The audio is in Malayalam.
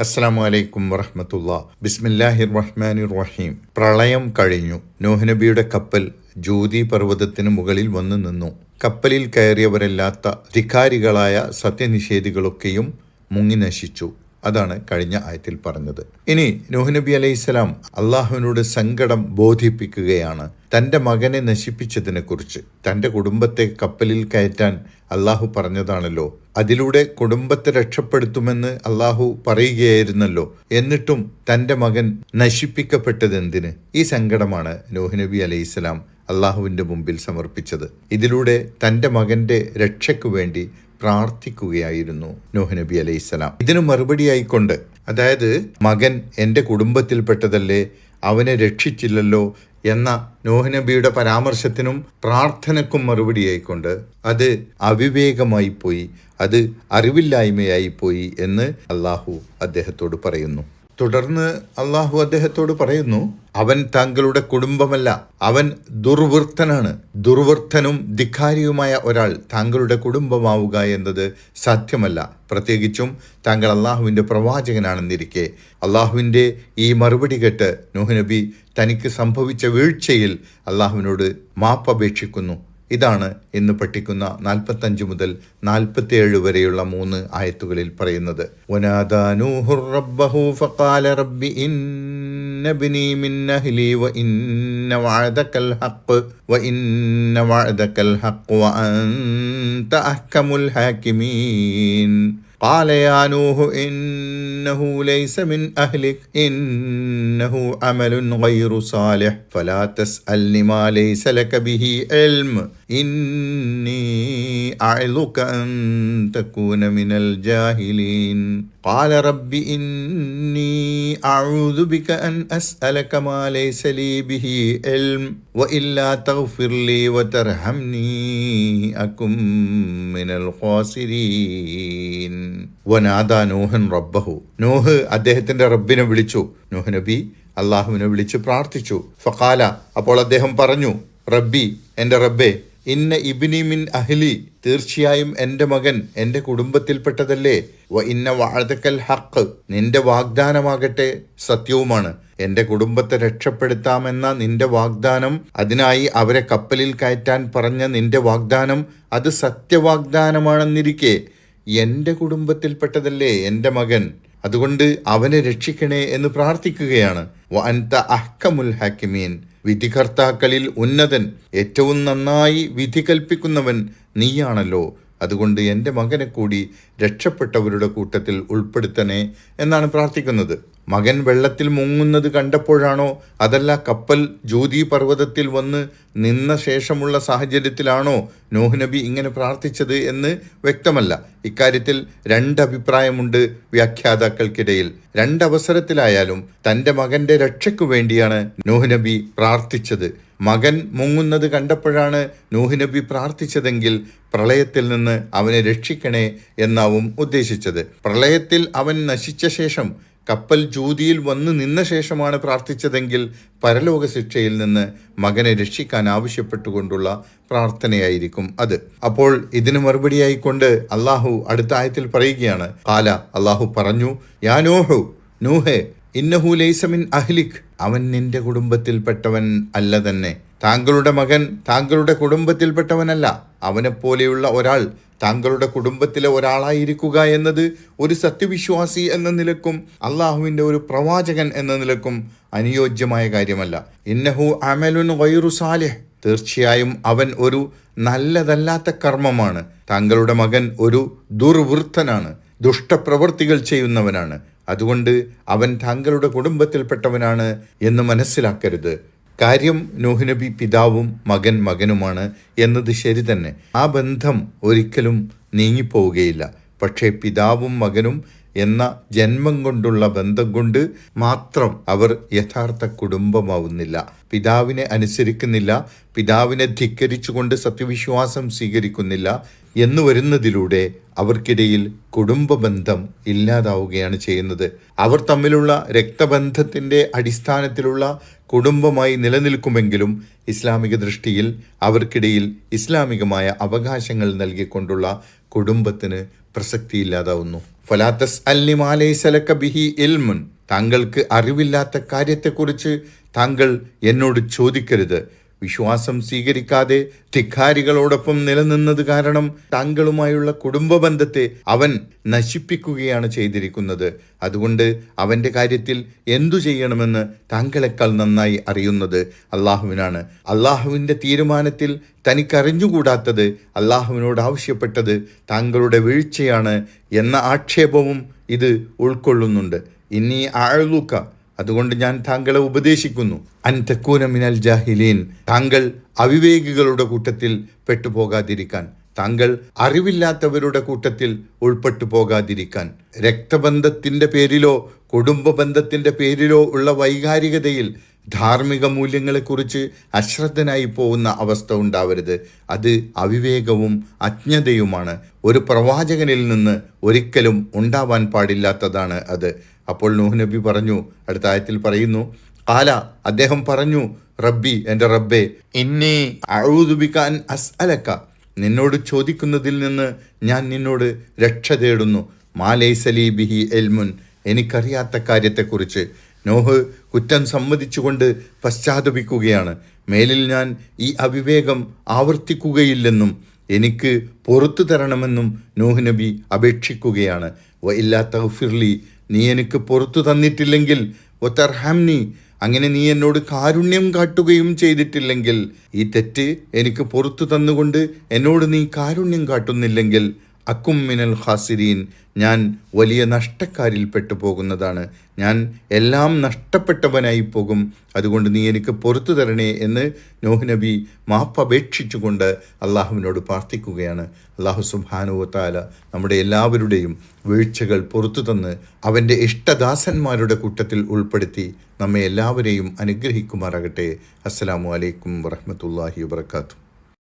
അസ്സലാമു അലൈക്കും വറഹ്മത്തുള്ളാഹി. ബിസ്മില്ലാഹിർ റഹ്മാനിർ റഹീം. പ്രളയം കഴിഞ്ഞു. നൂഹ് നബിയുടെ കപ്പൽ ജൂദി പർവ്വതത്തിന് മുകളിൽ വന്നു നിന്നു. കപ്പലിൽ കയറിയവരല്ലാത്ത ധിക്കാരികളായ സത്യനിഷേധികളൊക്കെയും മുങ്ങി നശിച്ചു. അതാണ് കഴിഞ്ഞ ആയത്തിൽ പറഞ്ഞത്. ഇനി നൂഹ് നബി അലൈഹിസ്സലാം അള്ളാഹുവിനോട് സങ്കടം ബോധിപ്പിക്കുകയാണ് തൻ്റെ മകനെ നശിപ്പിച്ചതിനെ കുറിച്ച്. തൻ്റെ കുടുംബത്തെ കപ്പലിൽ കയറ്റാൻ അള്ളാഹു പറഞ്ഞതാണല്ലോ, അതിലൂടെ കുടുംബത്തെ രക്ഷപ്പെടുത്തുമെന്ന് അള്ളാഹു പറയുകയായിരുന്നല്ലോ. എന്നിട്ടും തൻ്റെ മകൻ നശിപ്പിക്കപ്പെട്ടതെന്തിന്? ഈ സങ്കടമാണ് നൂഹ് നബി അലൈഹിസ്സലാം അള്ളാഹുവിൻ്റെ മുമ്പിൽ സമർപ്പിച്ചത്. ഇതിലൂടെ തൻ്റെ മകൻ്റെ രക്ഷയ്ക്കു വേണ്ടി പ്രാർത്ഥിക്കുകയായിരുന്നു നൂഹ് നബി അലൈഹിസ്സലാം. ഇതിന് മറുപടിയായിക്കൊണ്ട്, അതായത് മകൻ എൻ്റെ കുടുംബത്തിൽപ്പെട്ടതല്ലേ, അവനെ രക്ഷിച്ചില്ലല്ലോ എന്ന നൂഹ് നബിയുടെ പരാമർശത്തിനും പ്രാർത്ഥനയ്ക്കും മറുപടിയായിക്കൊണ്ട് അത് അവിവേകമായി പോയി, അത് അറിവില്ലായ്മയായി പോയി എന്ന് അള്ളാഹു അദ്ദേഹത്തോട് പറയുന്നു. തുടർന്ന് അള്ളാഹു അദ്ദേഹത്തോട് പറയുന്നു, അവൻ താങ്കളുടെ കുടുംബമല്ല, അവൻ ദുർവൃത്തനാണ്. ദുർവൃത്തനും ധിക്കാരിയുമായ ഒരാൾ താങ്കളുടെ കുടുംബമാവുക എന്നത് സാധ്യമല്ല. പ്രത്യേകിച്ചും താങ്കൾ അള്ളാഹുവിൻ്റെ പ്രവാചകനാണെന്നിരിക്കെ. അള്ളാഹുവിൻ്റെ ഈ മറുപടി കേട്ട് നൂഹ് നബി തനിക്ക് സംഭവിച്ച വീഴ്ചയിൽ അള്ളാഹുവിനോട് മാപ്പപേക്ഷിക്കുന്നു. ഇതാണ് ഇന്ന് പഠിക്കുന്ന 45 മുതൽ 47 വരെയുള്ള 3 ആയത്തുകളിൽ പറയുന്നത്. വനാദാ നൂഹുർ റബ്ബഹു ഫഖാല റബ്ബി ഇന്ന ഇബ്നി മിൻ അഹ്ലി വഇന്ന വഅദകൽ ഹഖ് വഅൻത അഹ്കമുൽ ഹാകിമീൻ. قال يا نوح إنه ليس من أهلك إنه عمل غير صالح فلا تسألني ما ليس لك به علم إني أعظك أن تكون من الجاهلين قال رب إني أعوذ بك أن أسألك ما ليس لي به علم وإلا تغفر لي وترحمني أكن من الخاسرين. വനാദാ നൂഹൻ റബ്ബഹു. നൂഹ് അദ്ദേഹത്തിന്റെ റബ്ബിനെ വിളിച്ചു. നൂഹ് നബി അള്ളാഹുവിനെ വിളിച്ച് പ്രാർത്ഥിച്ചു. ഫഖാല, അപ്പോൾ അദ്ദേഹം പറഞ്ഞു, റബ്ബി, എൻ്റെ റബ്ബേ, ഇന്ന ഇബ്നി മിൻ അഹ്ലി, തീർച്ചയായും എൻ്റെ മകൻ എൻ്റെ കുടുംബത്തിൽപ്പെട്ടതല്ലേ. വ ഇന്ന വഅദകൽ ഹഖ്, നിന്റെ വാഗ്ദാനമാകട്ടെ സത്യവുമാണ്. എൻ്റെ കുടുംബത്തെ രക്ഷപ്പെടുത്താമെന്ന നിന്റെ വാഗ്ദാനം, അതിനായി അവരെ കപ്പലിൽ കയറ്റാൻ പറഞ്ഞ നിന്റെ വാഗ്ദാനം, അത് സത്യവാഗ്ദാനമാണെന്നിരിക്കെ എൻ്റെ കുടുംബത്തിൽപ്പെട്ടതല്ലേ എൻ്റെ മകൻ, അതുകൊണ്ട് അവനെ രക്ഷിക്കണേ എന്ന് പ്രാർത്ഥിക്കുകയാണ്. വ അൻത അഹ്കമുൽ ഹാകിമീൻ, വിധികർത്താക്കളിൽ ഉന്നതൻ, ഏറ്റവും നന്നായി വിധി കൽപ്പിക്കുന്നവൻ നീയാണല്ലോ. അതുകൊണ്ട് എൻ്റെ മകനെ കൂടി രക്ഷപ്പെട്ടവരുടെ കൂട്ടത്തിൽ ഉൾപ്പെടുത്തണേ എന്നാണ് പ്രാർത്ഥിക്കുന്നത്. മകൻ വെള്ളത്തിൽ മുങ്ങുന്നത് കണ്ടപ്പോഴാണോ, അതല്ല കപ്പൽ ജൂദി പർവ്വതത്തിൽ വന്ന് നിന്ന ശേഷമുള്ള സാഹചര്യത്തിലാണോ നൂഹ് നബി ഇങ്ങനെ പ്രാർത്ഥിച്ചത് എന്ന് വ്യക്തമല്ല. ഇക്കാര്യത്തിൽ 2 അഭിപ്രായമുണ്ട് വ്യാഖ്യാതാക്കൾക്കിടയിൽ. 2 അവസരത്തിലായാലും തൻ്റെ മകൻ്റെ രക്ഷയ്ക്കു വേണ്ടിയാണ് നൂഹ് നബി പ്രാർത്ഥിച്ചത്. മകൻ മുങ്ങുന്നത് കണ്ടപ്പോഴാണ് നൂഹ് നബി പ്രാർത്ഥിച്ചതെങ്കിൽ പ്രളയത്തിൽ നിന്ന് അവനെ രക്ഷിക്കണേ എന്നാവും ഉദ്ദേശിച്ചത്. പ്രളയത്തിൽ അവൻ നശിച്ച ശേഷം കപ്പൽ ജൂദിയിൽ വന്നു നിന്ന ശേഷമാണ് പ്രാർത്ഥിച്ചതെങ്കിൽ പരലോക ശിക്ഷയിൽ നിന്ന് മകനെ രക്ഷിക്കാൻ ആവശ്യപ്പെട്ടുകൊണ്ടുള്ള പ്രാർത്ഥനയായിരിക്കും അത്. അപ്പോൾ ഇതിന് മറുപടിയായിക്കൊണ്ട് അള്ളാഹു അടുത്ത ആയത്തിൽ പറയുകയാണ്. ഖാല, അള്ളാഹു പറഞ്ഞു, യാ നൂഹു, നൂഹേ, ഇന്നഹു ലൈസ മിൻ അഹ്ലിക്, അവൻ നിന്റെ കുടുംബത്തിൽപ്പെട്ടവൻ അല്ല തന്നെ. താങ്കളുടെ മകൻ താങ്കളുടെ കുടുംബത്തിൽപ്പെട്ടവനല്ല. അവനെപ്പോലെയുള്ള ഒരാൾ താങ്കളുടെ കുടുംബത്തിലെ ഒരാളായിരിക്കുക എന്നത് ഒരു സത്യവിശ്വാസി എന്ന നിലക്കും അള്ളാഹുവിൻ്റെ ഒരു പ്രവാചകൻ എന്ന നിലക്കും അനുയോജ്യമായ കാര്യമല്ല. ഇന്നഹു അമലുൻ ഗൈറു സാലിഹ്, തീർച്ചയായും അവൻ ഒരു നല്ലതല്ലാത്ത കർമ്മമാണ്. താങ്കളുടെ മകൻ ഒരു ദുർവൃത്തനാണ്, ദുഷ്ടപ്രവൃത്തികൾ ചെയ്യുന്നവനാണ്. അതുകൊണ്ട് അവൻ താങ്കളുടെ കുടുംബത്തിൽപ്പെട്ടവനാണ് എന്ന് മനസ്സിലാക്കരുത്. കാര്യം നൂഹ് നബി പിതാവും മകൻ മകനുമാണ് എന്നത് ശരി തന്നെ. ആ ബന്ധം ഒരിക്കലും നീങ്ങിപ്പോവുകയില്ല. പക്ഷേ പിതാവും മകനും എന്ന ജന്മം കൊണ്ടുള്ള ബന്ധം കൊണ്ട് മാത്രം അവർ യഥാർത്ഥ കുടുംബമാവുന്നില്ല. പിതാവിനെ അനുസരിക്കുന്നില്ല, പിതാവിനെ ധിക്കരിച്ചുകൊണ്ട് സത്യവിശ്വാസം സ്വീകരിക്കുന്നില്ല എന്ന് വരുന്നതിലൂടെ അവർക്കിടയിൽ കുടുംബബന്ധം ഇല്ലാതാവുകയാണ് ചെയ്യുന്നത്. അവർ തമ്മിലുള്ള രക്തബന്ധത്തിൻ്റെ അടിസ്ഥാനത്തിലുള്ള കുടുംബമായി നിലനിൽക്കുമെങ്കിലും ഇസ്ലാമിക ദൃഷ്ടിയിൽ അവർക്കിടയിൽ ഇസ്ലാമികമായ അവകാശങ്ങൾ നൽകിക്കൊണ്ടുള്ള കുടുംബത്തിന് പ്രസക്തിയില്ലാതാവുന്നു. ഫലാത്തസ് അല്ലി മാലൈസലക്ക ബിഹി ഇൽമുൻ, താങ്കൾക്ക് അറിവില്ലാത്ത കാര്യത്തെക്കുറിച്ച് താങ്കൾ എന്നോട് ചോദിക്കരുത്. വിശ്വാസം സ്വീകരിക്കാതെ ധിക്കാരികളോടൊപ്പം നിലനിന്നത് കാരണം താങ്കളുമായുള്ള കുടുംബ ബന്ധത്തെ അവൻ നശിപ്പിക്കുകയാണ് ചെയ്തിരിക്കുന്നത്. അതുകൊണ്ട് അവൻ്റെ കാര്യത്തിൽ എന്തു ചെയ്യണമെന്ന് താങ്കളെക്കാൾ നന്നായി അറിയുന്നത് അള്ളാഹുവിനാണ്. അള്ളാഹുവിൻ്റെ തീരുമാനത്തിൽ തനിക്കറിഞ്ഞുകൂടാത്തത് അള്ളാഹുവിനോട് ആവശ്യപ്പെട്ടത് താങ്കളുടെ വീഴ്ചയാണ് എന്ന ആക്ഷേപവും ഇത് ഉൾക്കൊള്ളുന്നുണ്ട്. ഇന്നീ ആഴുക, അതുകൊണ്ട് ഞാൻ താങ്കളെ ഉപദേശിക്കുന്നു, അൻതക്കൂന മിനൽ ജാഹിലീൻ, താങ്കൾ അവിവേകികളുടെ കൂട്ടത്തിൽ പെട്ടുപോകാതിരിക്കാൻ, താങ്കൾ അറിവില്ലാത്തവരുടെ കൂട്ടത്തിൽ ഉൾപ്പെട്ടു പോകാതിരിക്കാൻ. രക്തബന്ധത്തിൻ്റെ പേരിലോ കുടുംബ ബന്ധത്തിൻ്റെ പേരിലോ ഉള്ള വൈകാരികതയിൽ ധാർമ്മിക മൂല്യങ്ങളെക്കുറിച്ച് അശ്രദ്ധനായി പോകുന്ന അവസ്ഥ ഉണ്ടാവരുത്. അത് അവിവേകവും അജ്ഞതയുമാണ്. ഒരു പ്രവാചകനിൽ നിന്ന് ഒരിക്കലും ഉണ്ടാവാൻ പാടില്ലാത്തതാണ് അത്. അപ്പോൾ നൂഹ് നബി പറഞ്ഞു, അടുത്ത ആയത്തിൽ പറയുന്നു, ഖാല, അദ്ദേഹം പറഞ്ഞു, റബ്ബി, എൻ്റെ റബ്ബേ, ഇന്നി അഊദു ബിക അൻ അസ്അലക, നിന്നോട് ചോദിക്കുന്നതിൽ നിന്ന് ഞാൻ നിന്നോട് രക്ഷ തേടുന്നു. മാ ലൈസ ലീ ബിഹി ഇൽമുൻ, എനിക്കറിയാത്ത കാര്യത്തെക്കുറിച്ച്. നോഹ് കുറ്റം സമ്മതിച്ചുകൊണ്ട് പശ്ചാത്തപിക്കുകയാണ്. മേലിൽ ഞാൻ ഈ അവിവേകം ആവർത്തിക്കുകയില്ലെന്നും എനിക്ക് പുറത്തു തരണമെന്നും നൂഹ് നബി അപേക്ഷിക്കുകയാണ്. വ ഇല്ലാ തഗ്ഫിർലി, നീ എനിക്ക് പുറത്തു തന്നിട്ടില്ലെങ്കിൽ, വതർഹംനി, അങ്ങനെ നീ എന്നോട് കാരുണ്യം കാട്ടുകയും ചെയ്തിട്ടില്ലെങ്കിൽ, ഈ തെറ്റ് എനിക്ക് പുറത്തു തന്നുകൊണ്ട് എന്നോട് നീ കാരുണ്യം കാട്ടുന്നില്ലെങ്കിൽ, അക്കും മിനൽ ഖാസിരീൻ, ഞാൻ വലിയ നഷ്ടക്കാരിൽ പെട്ടുപോകുന്നതാണ്, ഞാൻ എല്ലാം നഷ്ടപ്പെട്ടവനായി പോകും. അതുകൊണ്ട് നീ എനിക്ക് പുറത്തു തരണേ എന്ന് നൂഹ് നബി മാപ്പപേക്ഷിച്ചുകൊണ്ട് അള്ളാഹുവിനോട് പ്രാർത്ഥിക്കുകയാണ്. അള്ളാഹു സുബ്ഹാനഹു വ തആല നമ്മുടെ എല്ലാവരുടെയും വീഴ്ചകൾ പുറത്തു തന്ന് അവൻ്റെ ഇഷ്ടദാസന്മാരുടെ കൂട്ടത്തിൽ ഉൾപ്പെടുത്തി നമ്മെ എല്ലാവരെയും അനുഗ്രഹിക്കുമാറാകട്ടെ. അസ്സലാമു അലൈക്കും വറഹ്മത്തുള്ളാഹി വബറകാതുഹു.